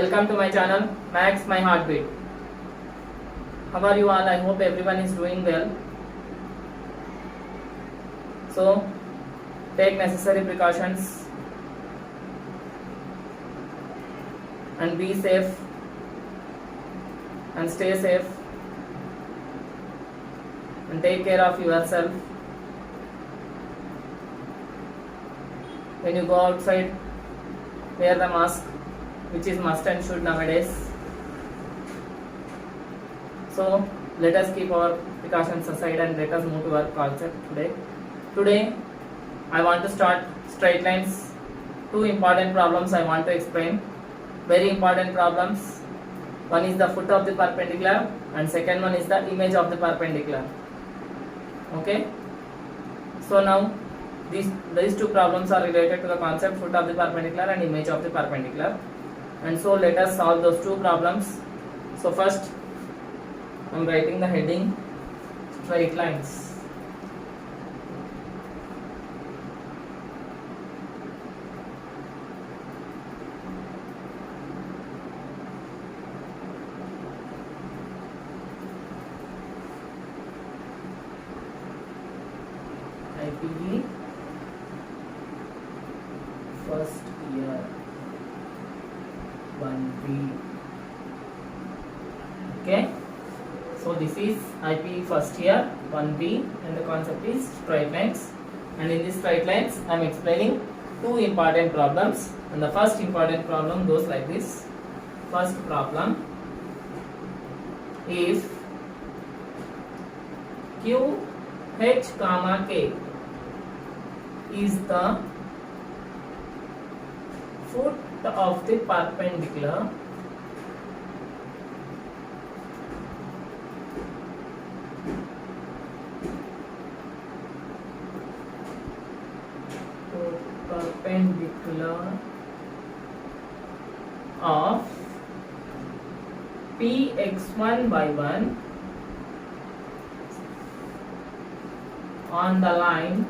Welcome to my channel Max My Heartbeat. How are you all? I hope everyone is doing well. So take necessary precautions and be safe and stay safe and take care of yourself. When you go outside, wear the mask, which is must and should nowadays. So let us keep our precautions aside and let us move to our concept today. Today I want to start straight lines. Two important problems I want to explain. Very important problems. One is the foot of the perpendicular and second one is the image of the perpendicular. Okay. So now these two problems are related to the concept foot of the perpendicular and image of the perpendicular. And so let us solve those two problems. So first I am writing the heading straight lines. IPE first year 1B. Okay, so this is IPE first year 1B and the concept is straight lines, and in these straight lines I am explaining two important problems, and the first important problem goes like this. First problem: if Q H comma K is the foot of the perpendicular of Px1 by 1 on the line,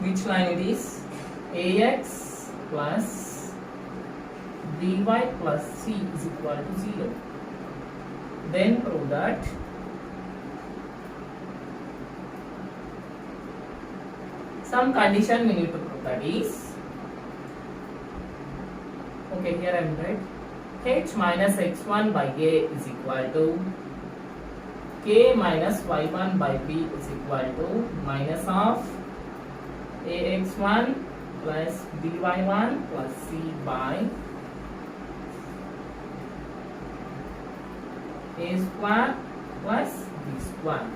which line it is? Ax plus by plus c is equal to 0. Then prove that some condition we need to prove, that is, okay, here I am right, h minus x1 by a is equal to k minus y1 by b is equal to minus of ax1 plus by1 plus c by a square plus b square.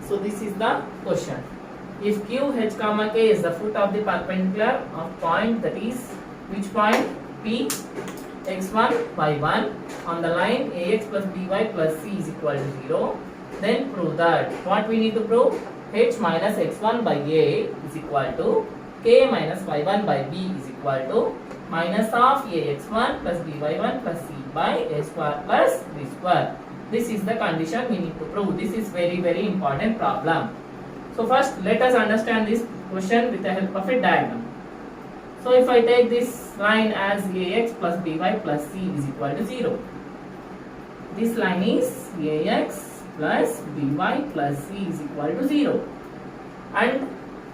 So this is the question. If q h comma k is the foot of the perpendicular of point, that is which point? P x1 by 1 on the line ax plus by plus c is equal to 0, then prove that. What we need to prove? H minus x1 by a is equal to k minus y1 by b is equal to minus of ax1 plus by1 plus c by a square plus b square. This is the condition we need to prove. This is very important problem. So first let us understand this question with the help of a diagram. So if I take this line as ax plus by plus c is equal to 0, this line is ax plus by plus c is equal to 0, and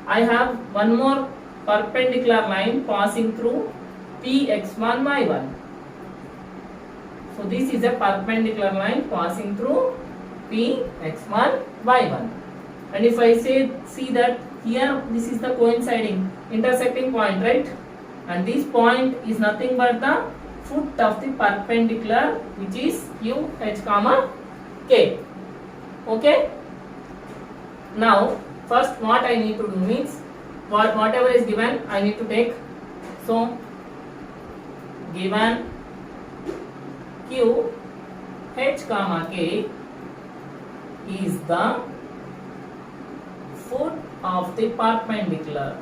I have one more perpendicular line passing through px1 by 1. So this is a perpendicular line passing through px1 by 1. And if I see that here this is the coinciding intersecting point, right? And this point is nothing but the foot of the perpendicular, which is q h comma k. Okay. Now first what I need to do means whatever is given I need to take. So given q h comma k is the foot of the perpendicular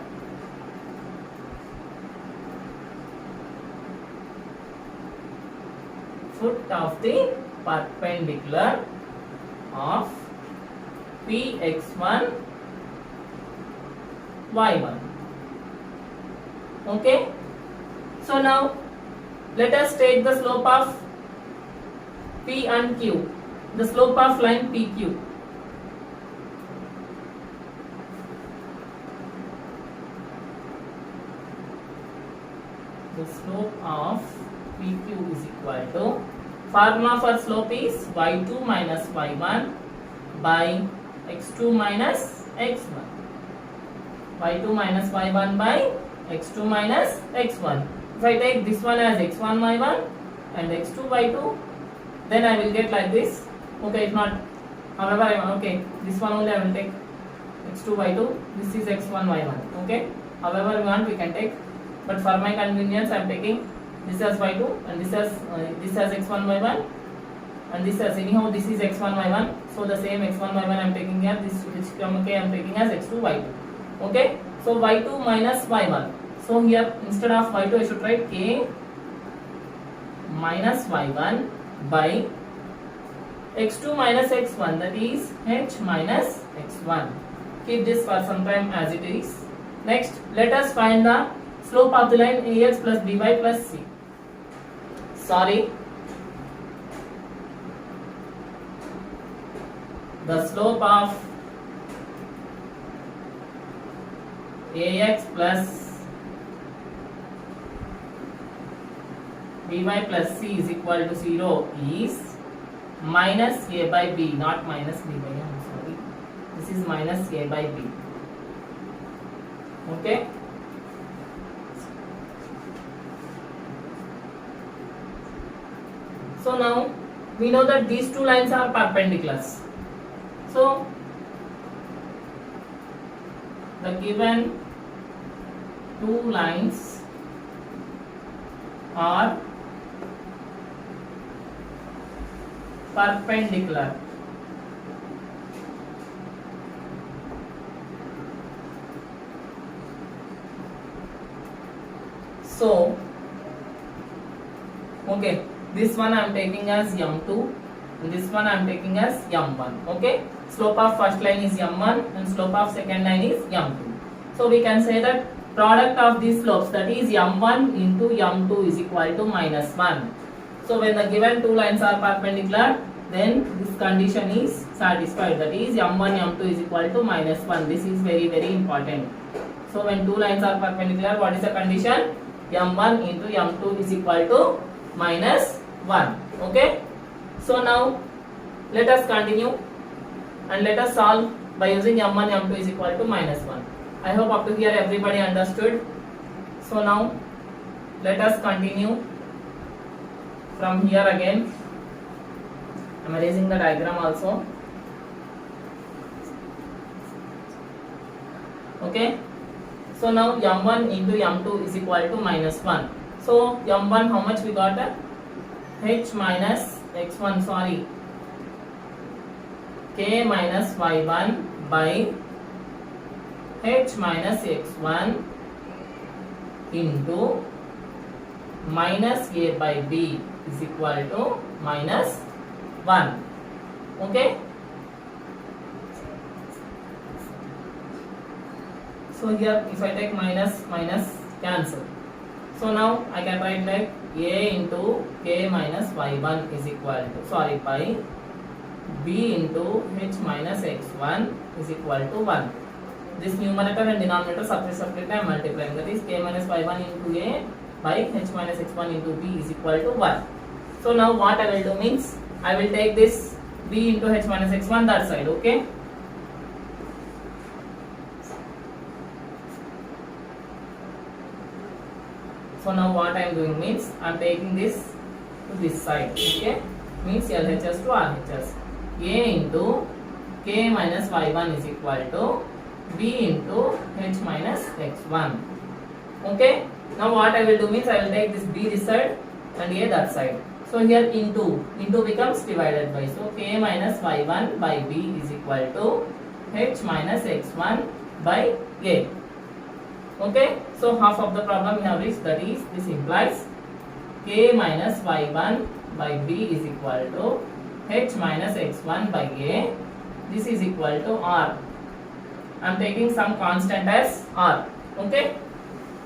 of px1 y1. Okay. So now let us take the slope of P and Q. The slope of line PQ. The slope of PQ is equal to, formula for slope is y2 minus y1 by x2 minus x1. y2 minus y1 by x2 minus x1. If I take this one as x1 y1 and x2 y2, then I will get like this. Okay, if not, however, okay, this one only I will take x2 y2. This is x1 y1. Okay, however we want we can take, but for my convenience I am taking this as y2 and this as x1 y1 and this as, anyhow this is x1 y1. So the same x1 y1 I am taking here. This which I am taking as x2 y2. Okay, so y2 minus y1. So here instead of y2 I should write k minus y1 by x2 minus x1, that is h minus x1. Keep this for some time as it is. Next, let us find the slope of the line ax plus by plus c. Sorry, the slope of ax plus by plus c is equal to 0 is minus a by b, not minus b by a, I'm sorry. This is minus a by b. Okay. So now we know that these two lines are perpendiculars. So the given two lines are perpendicular. So, okay, this one I am taking as m2 and this one I am taking as m1. Okay, slope of first line is m1 and slope of second line is m2. So we can say that product of these slopes, that is m1 into m2 is equal to minus 1. So when the given two lines are perpendicular, then this condition is satisfied, that is m1 m2 is equal to minus 1. This is very important. So when two lines are perpendicular, what is the condition? m1 into m2 is equal to minus 1. Okay. So now let us continue and let us solve by using m1 m2 is equal to minus 1. I hope up to here everybody understood. So now let us continue from here again. I am erasing the diagram also. Okay. So now m1 into m2 is equal to minus 1. So m1 how much we got? H minus x1, sorry, k minus y1 by h minus x1 into minus a by b is equal to minus 1. Okay. So here if I take minus, minus cancel. So now I can write like a into k minus y1 is equal to, sorry, by b into h minus x1 is equal to 1. This numerator and denominator separately I am multiplying, that is k minus y1 into a by h minus x1 into b is equal to 1. So now what I will do means, I will take this b into h minus x1 that side. Okay. So now what I am doing means, I am taking this to this side. Okay. Means LHS to RHS. A into k minus y1 is equal to b into h minus x1. Okay. Now what I will do means, I will take this b this side and a that side. So here into becomes divided by. So k minus y1 by b is equal to h minus x1 by a. Okay. So half of the problem we have reached, that is, this implies k minus y1 by b is equal to h minus x1 by a. This is equal to r. I am taking some constant as r. Okay.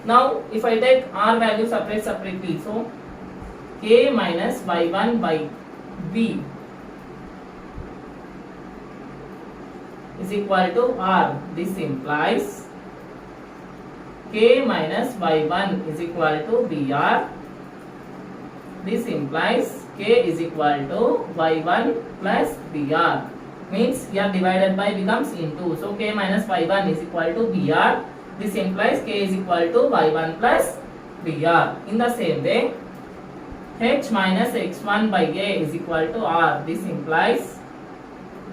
Now if I take r value separately, so k minus y1 by b is equal to r. This implies k minus y1 is equal to br. This implies k is equal to y1 plus br. Means here divided by becomes into. So k minus y1 is equal to br. This implies k is equal to y1 plus br. In the same way, h minus x1 by a is equal to r. This implies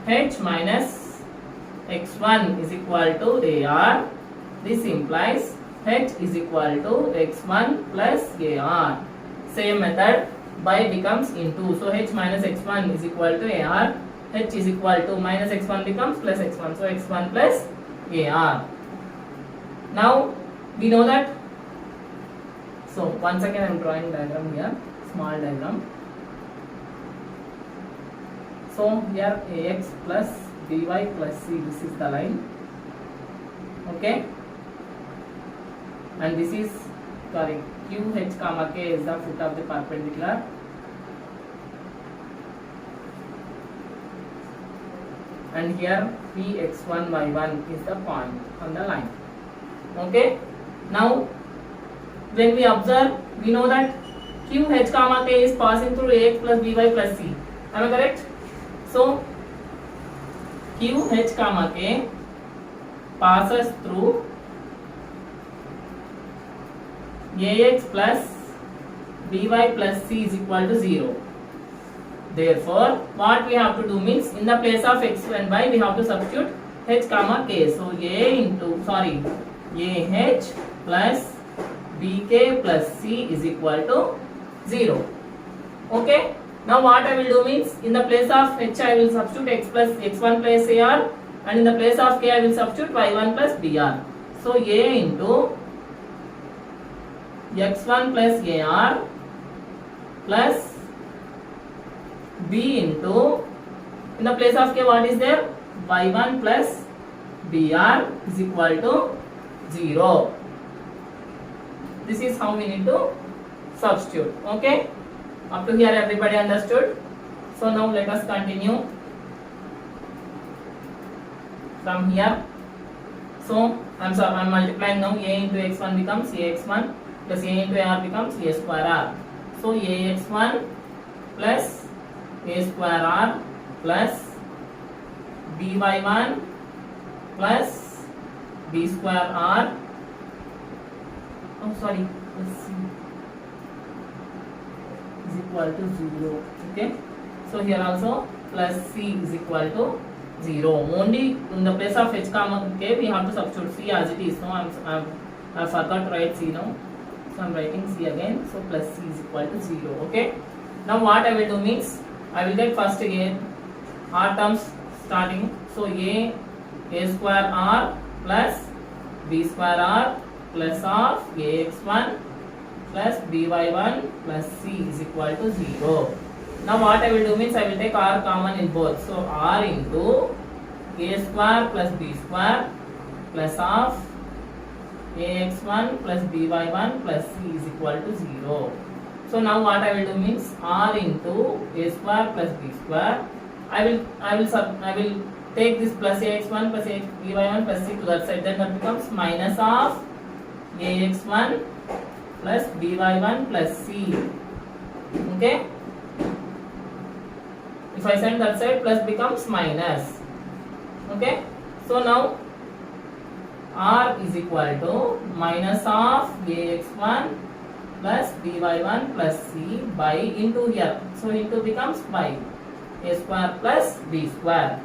h minus x1 is equal to ar. This implies h is equal to x1 plus ar. Same method, by becomes into. So h minus x1 is equal to ar. H is equal to minus x1 becomes plus x1. So x1 plus ar. Now we know that. So once again I am drawing diagram here, small diagram. So here ax plus by plus c, this is the line. Okay, and this is correct. Q h comma k is the foot of the perpendicular. And here p x1 y1 is the point on the line. Okay, now when we observe, we know that q h comma k is passing through ax plus by plus c. Am I correct? So q h comma k passes through ax plus by plus c is equal to 0. Therefore, what we have to do means, in the place of x and y, we have to substitute h comma k. So ah plus bk plus c is equal to 0. Okay. Now what I will do means, in the place of h I will substitute x plus x1 plus ar, and in the place of k I will substitute y1 plus br. So a into x1 plus ar plus b into, in the place of k what is there, y1 plus br is equal to 0. This is how we need to substitute. Okay, up to here everybody understood? So now let us continue from here. So I'm multiplying now. A into x1 becomes ax1 plus a into r becomes a square r. So ax1 plus a square r plus by1 plus b square r. Let's see, is equal to 0. Okay, so here also plus c is equal to 0. Only in the place of h comma k we have to substitute c as it is. So I forgot to write c now, so I'm writing c again. So plus c is equal to 0. Okay, now what I will do means, I will get first again r terms starting. So a square r plus b square r plus of ax1 plus by1 plus c is equal to 0. Now what I will do means, I will take r common in both. So r into a square plus b square plus of ax1 plus by1 plus c is equal to 0. So now what I will do means, r into a square plus b square, I will take this plus ax1 plus by1 plus c to that side, then that becomes minus of ax1 plus by1 plus c. Okay, if I send that side, plus becomes minus. Okay, so now r is equal to minus of ax1 plus by1 plus c by into here. So into becomes by a square plus b square.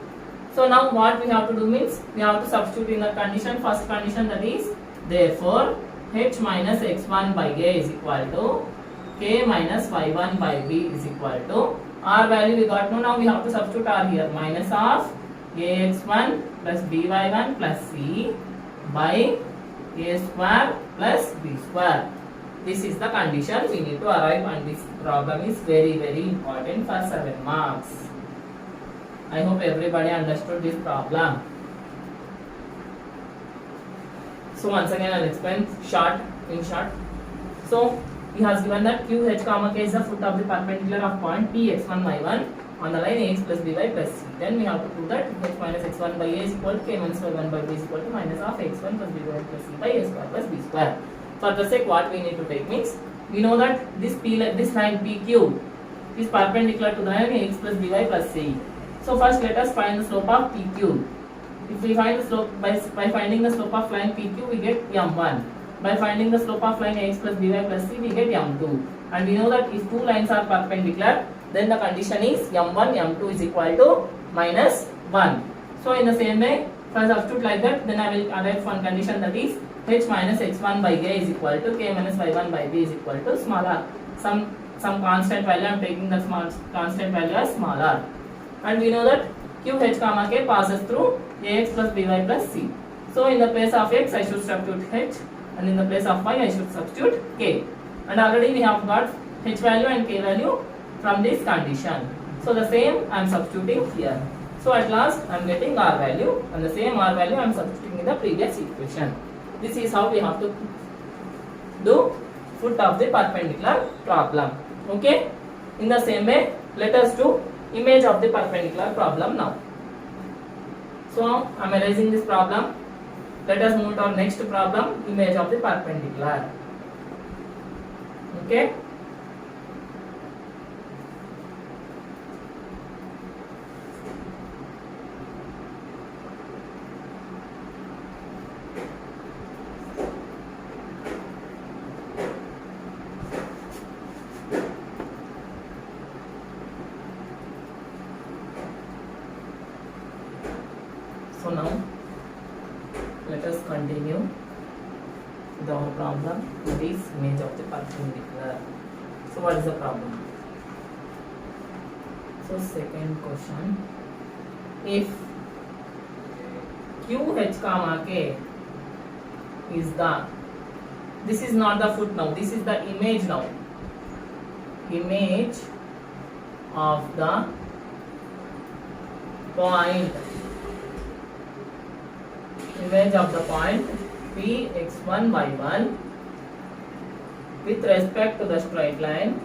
So now what we have to do means, we have to substitute in the condition, first condition, that is, therefore h minus x1 by a is equal to k minus y1 by b is equal to, r value we got now we have to substitute r here, minus of ax1 plus by1 plus c by a square plus b square. This is the condition we need to arrive, and this problem is very important for 7 marks. I hope everybody understood this problem. So once again I'll explain in short. So he has given that QH comma K is the foot of the perpendicular of point P x1 y1 on the line ax plus by plus c. Then we have to prove that h minus x1 by a is equal to k minus y1 by b is equal to minus of x1 plus by plus c by a square plus b square. For the sake, what we need to take means we know that this line PQ is perpendicular to the line ax plus by plus c. So first let us find the slope of PQ. If we find the slope by finding the slope of line PQ, we get m1. By finding the slope of line ax plus by plus c, we get m2. And we know that if two lines are perpendicular, then the condition is m1 m2 is equal to minus 1. So in the same way, if I substitute like that, then I will arrive one condition, that is h minus x1 by a is equal to k minus y1 by b is equal to smaller. Some constant value, I am taking the small constant value as smaller. And we know that QH comma K passes through ax plus by plus c. So in the place of x, I should substitute h, and in the place of y, I should substitute k. And already we have got h value and k value from this condition. So the same I am substituting here. So at last I am getting r value, and the same r value I am substituting in the previous equation. This is how we have to do foot of the perpendicular problem. Okay. In the same way, let us do image of the perpendicular problem now. So I am erasing this problem. Let us move to our next problem, image of the perpendicular. Okay. So now let us continue with our problem, that is image of the perpendicular. So what is the problem? So second question, if QH comma K is the, this is not the foot now, this is the image now, image of the point, image of the point P x1 y1 with respect to the straight line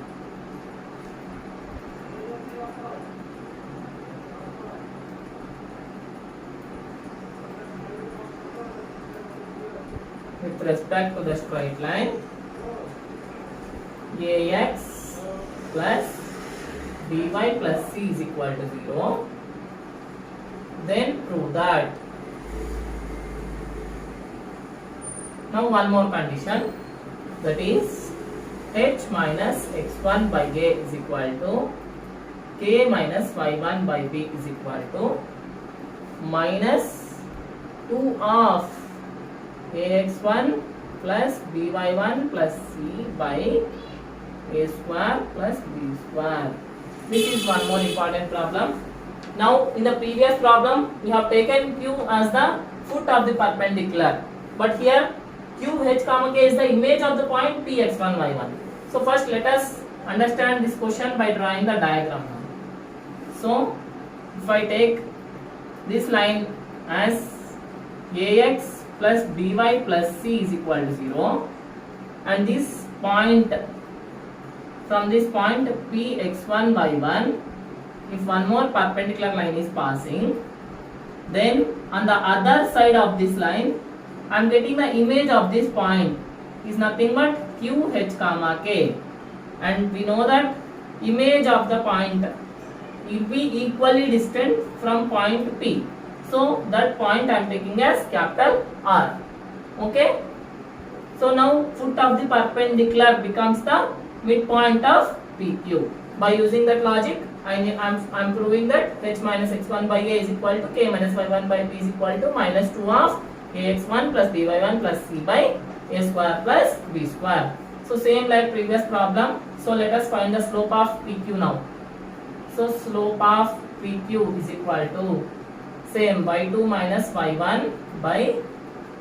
ax plus by plus c is equal to 0, then prove that. Now one more condition, that is h minus x1 by a is equal to k minus y1 by b is equal to minus 2 of ax1 plus by1 plus c by a square plus b square. This is one more important problem. Now in the previous problem we have taken q as the foot of the perpendicular, but here QH comma K is the image of the point P x1 y1. So first let us understand this question by drawing the diagram. So if I take this line as ax plus by plus c is equal to 0, and this point, from this point P x1 y1, if one more perpendicular line is passing, then on the other side of this line I am getting the image of this point is nothing but QH comma K, and we know that image of the point will be equally distant from point P. So that point I am taking as capital R. Okay. So now foot of the perpendicular becomes the midpoint of PQ. By using that logic, I am proving that h minus x1 by a is equal to k minus y1 by b is equal to minus 2 of ax1 plus by1 plus c by a square plus b square. So same like previous problem. So let us find the slope of PQ now. So slope of PQ is equal to same y2 minus y1 by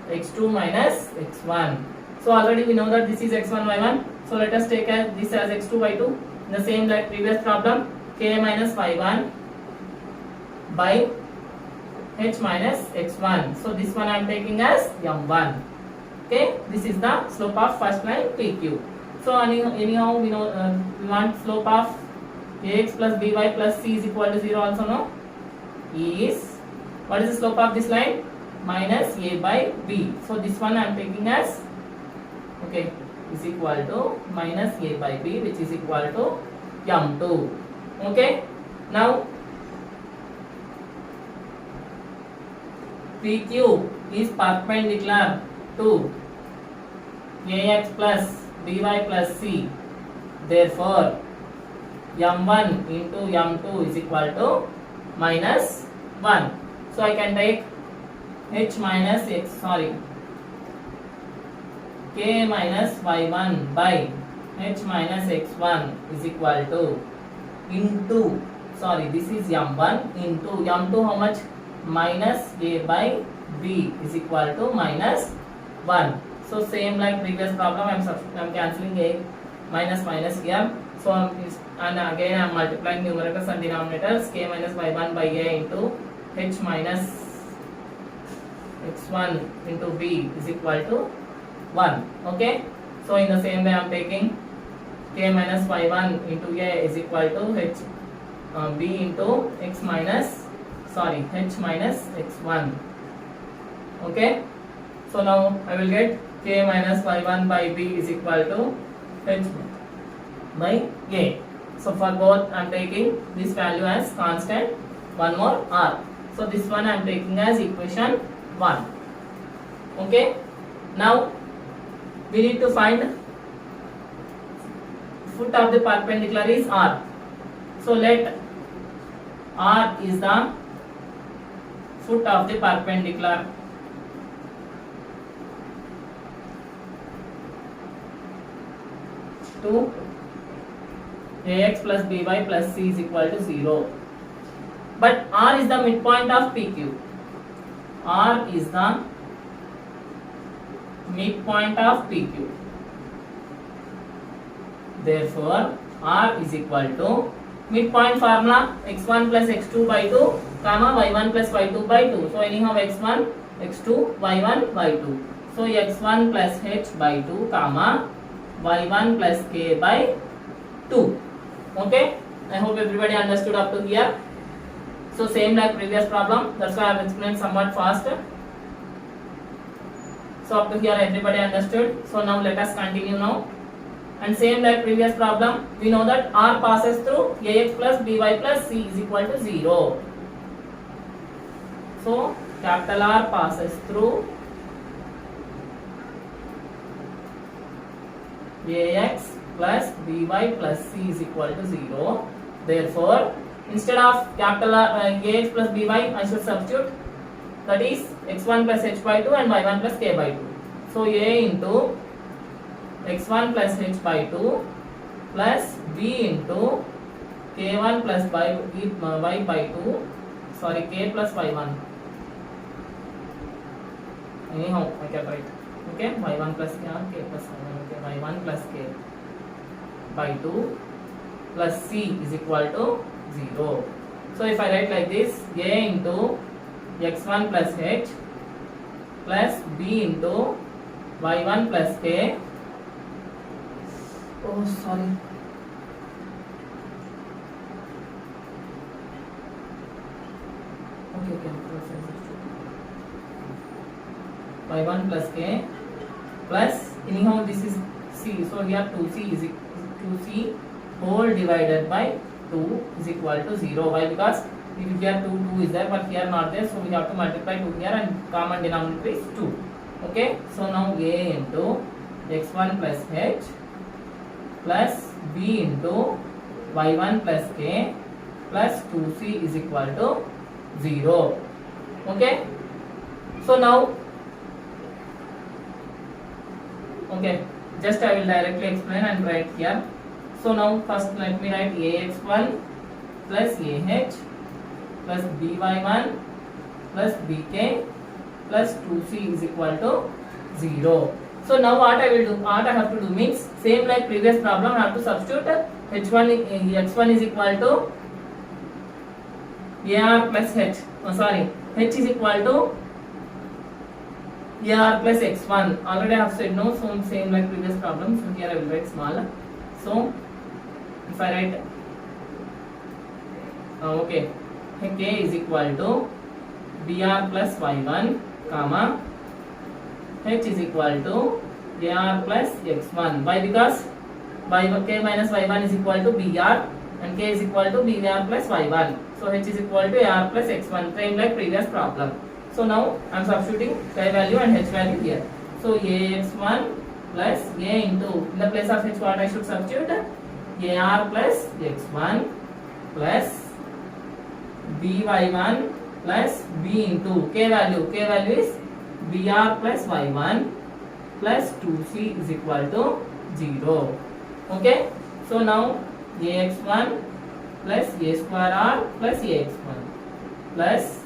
x2 minus x1. So already we know that this is x1 y1. So let us take this as x2 y2. In the same like previous problem, k minus y1 by h minus x1. So this one I am taking as m1. Okay, this is the slope of first line PQ. So anyhow we know we want slope of ax plus by plus c is equal to 0 also, no? Is, what is the slope of this line? Minus a by b. So this one I am taking as, okay, is equal to minus a by b, which is equal to m2. Okay, now PQ is perpendicular to ax plus by plus c. Therefore m1 into m2 is equal to minus 1. So I can take h minus x, sorry, k minus y1 by h minus x1 is equal to into, sorry, this is m1 into m2 how much? Minus a by b is equal to minus 1. So same like previous problem, I am cancelling a minus minus here. So and again I am multiplying numerators and denominators. K minus y1 by a into h minus x1 into b is equal to 1. Okay, so in the same way I am taking k minus y1 into a is equal to h b into x minus, sorry, h minus x1. Okay, so now I will get k minus y1 by b is equal to h by a. So for both I am taking this value as constant, one more r. So this one I am taking as equation 1. Okay, now we need to find foot of the perpendicular is r. So let r is the foot of the perpendicular. To ax plus by plus c is equal to 0. But r is the midpoint of PQ. R is the midpoint of PQ. Therefore, r is equal to midpoint formula x1 plus x2 by 2 comma y1 plus y2 by 2. So anyhow x1, x2, y1, y2. So x1 plus h by 2 comma y1 plus k by 2. Okay, I hope everybody understood up to here. So same like previous problem, that's why I have explained somewhat faster. So up to here everybody understood. So now let us continue now. And same like previous problem, we know that r passes through ax plus by plus c is equal to 0. So capital R passes through ax plus by plus c is equal to 0. Therefore, instead of capital R, ax plus by, I should substitute, that is x1 plus h by 2 and y1 plus k by 2. So a into x1 plus h by 2 plus b into k1 plus y by 2, sorry, k plus y1. Anyhow, I can write. Okay, y1 plus k plus y1, okay, y1 plus k by 2 plus c is equal to 0. So if I write like this, a into x1 plus h plus b into y1 plus k. Oh, sorry. Okay. y1 plus k plus, anyhow this is c, so here 2c is 2c whole divided by 2 is equal to 0. Why? Because if here 2 is there but here not there, so we have to multiply 2 here and common denominator is 2. Okay, so now a into x1 plus h plus b into y1 plus k plus 2c is equal to 0. Okay, so now, okay, just I will directly explain and write here. So now first let me write ax1 plus ah plus by1 plus bk plus 2c is equal to 0. So now what I will do, what I have to do means same like previous problem, I have to substitute x1 is equal to ar plus h, h is equal to AR plus x1. Already I have said no, so same like previous problem. So here I will write small. So if I write okay, k is equal to BR plus y1, comma h is equal to AR plus x1. Why? Because k minus y1 is equal to BR and k is equal to BR plus y1. So h is equal to AR plus x1, same like previous problem. So now I am substituting k value and h value here. So ax1 plus a into, in the place of h what I should substitute? AR plus x1 plus by1 plus b into k value is br plus y1 plus 2c is equal to 0. Okay, so now ax1 plus a square r plus ax1 plus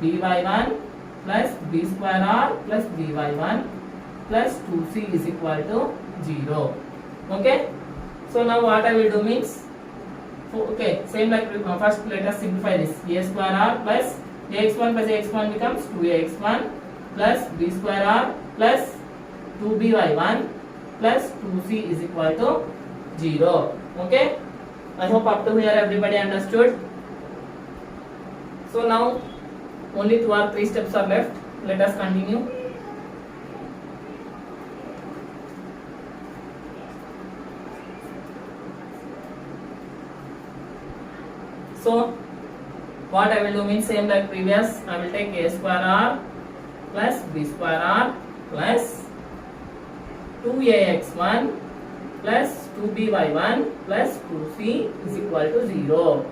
by1 plus b square r plus by1 plus 2c is equal to 0. Okay, so now what I will do means, okay, same like first let us simplify this. A square r plus ax1 plus ax1 becomes 2ax1 plus b square r plus 2by1 plus 2c is equal to 0. Okay, I hope up to here everybody understood. So now only 2 or 3 steps are left. Let us continue. So what I will do means same like previous. I will take a square r plus b square r plus 2ax1 plus 2by1 plus 2c is equal to 0.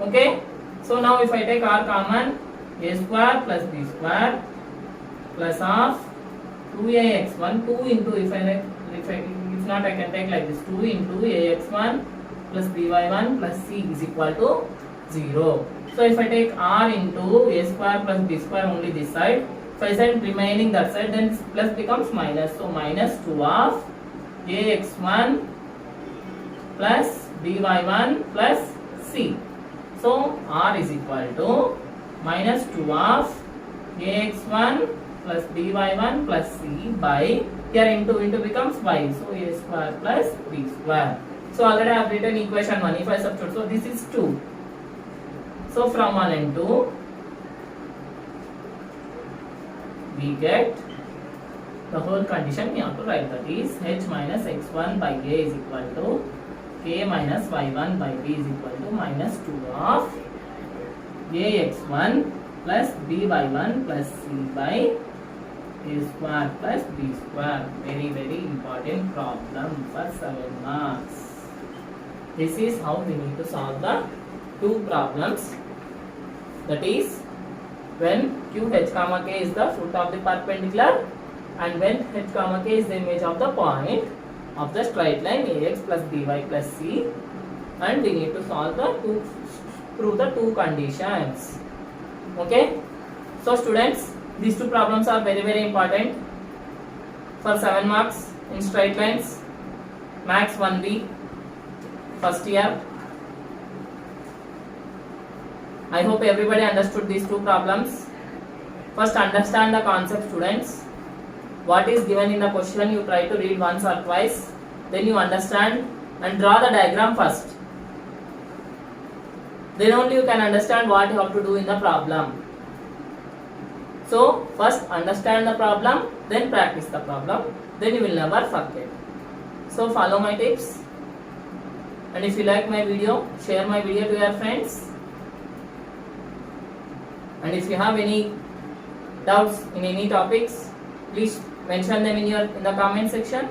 Okay, so now if I take r common, a square plus b square plus of 2ax1, 2 into, if not I can take like this, 2 into ax1 plus by1 plus c is equal to 0. So if I take r into a square plus b square only this side, if I send remaining that side, then this plus becomes minus. So minus 2 of ax1 plus by1 plus c. So r is equal to minus 2 of ax1 plus by1 plus c by, here into becomes y. So a square plus b square. So already I have written equation 1. If I substitute, so this is 2. So from 1 and 2 we get the whole condition we have to write, that is h minus x1 by a is equal to k minus y1 by b is equal to minus 2 of ax1 plus by1 plus c by a square plus b square. Very important problem for 7 marks. This is how we need to solve the 2 problems. That is when q h comma k is the fruit of the perpendicular and when h comma k is the image of the point of the straight line ax plus by plus c, and we need to solve the prove the 2 conditions. Okay, so students, these 2 problems are very important for 7 marks in straight lines, max 1B, first year. I hope everybody understood these 2 problems. First understand the concept, students. What is given in the question, you try to read once or twice, then you understand and draw the diagram first. Then only you can understand what you have to do in the problem. So first understand the problem, then practice the problem, then you will never forget. So follow my tips, and if you like my video, share my video to your friends. And if you have any doubts in any topics, please mention them in the comment section.